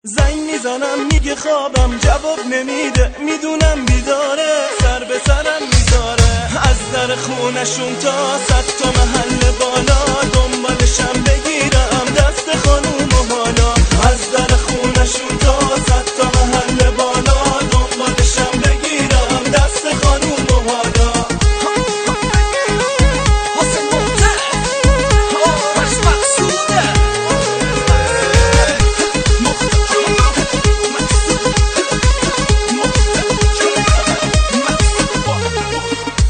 زنگ میزنم میگه خوابم، جواب نمیده، میدونم بیداره، سر به سرم میذاره. از در خونشون تا 100 تا محل بالا دنبالشم بگیرم دست خانوم و حالا. از در خونشون تا 100 تا محل بالا دنبالشم بگیرم دست خانوم و حالا.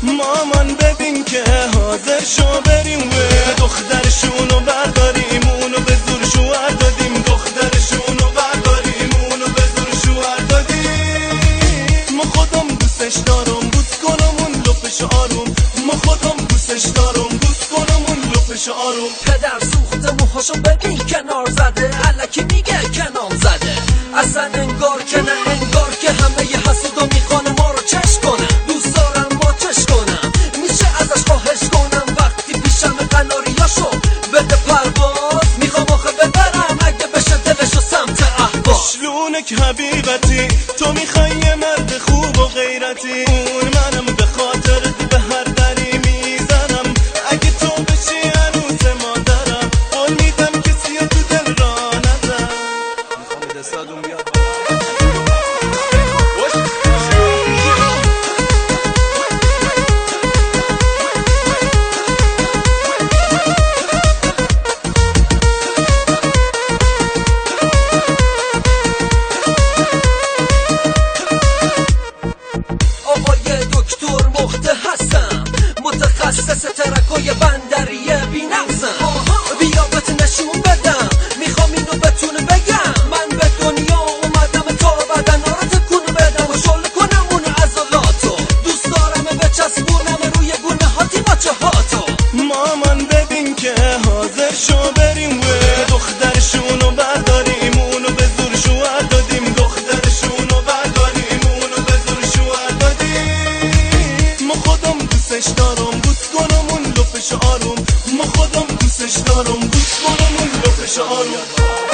مامان ببین که حاضر شو بریم و دخترشونو برداریم، اونو به زور شوهر دادیم. دخترشونو برداریم، اونو به زور شوهر دادیم. ما خودم دوستش دارم، بوس کنم اون لپش آروم. ما خودم دوستش دارم، بوس کنم اون لپش آروم. پدر سوخته موهاشو ببین کنار زده، الکی میگه کنام زده. اصلا انگار که نه انگار که همه ی حسودا میخوانه ما رو چش کنه. دوست دارم ما چش کنم، میشه ازش خواهش کنم وقتی پیشم قناریاشو بده پرواز. میخوام آخه ببرم اگه بشه دلشو سمت اهواز. شلونک حبیبتی، تو میخوای یه مرد خوب و غیرتی، اون منم به خاطرت به هر دری میزنم. اگه تو بشی عروس مادرم، قول میدم کسی تو دل را نزن. میخوام دستادون بیاد متخصص ترکای بندریه بی‌نقصم. بیا بهت نشون بدم، میخوام اینو بتونه بگم. من به دنیا اومدم تا بدنا رو تکون بدم و شل کنم اون عضلاتو. دوست دارم بچسبونم روی گونه هاتی بچه هاتو. مامان ببین که حاضر شو بریم و دخترشونو برداریم، اونو به زور شوهر دادیم. دخترشونو برداریم، اونو به زور شوهر دادیم. ما خودم دوستش دارم، بوس کنم اون لپش آروم. ما خودم دوستش دارم، بوس کنم اون لپش آروم.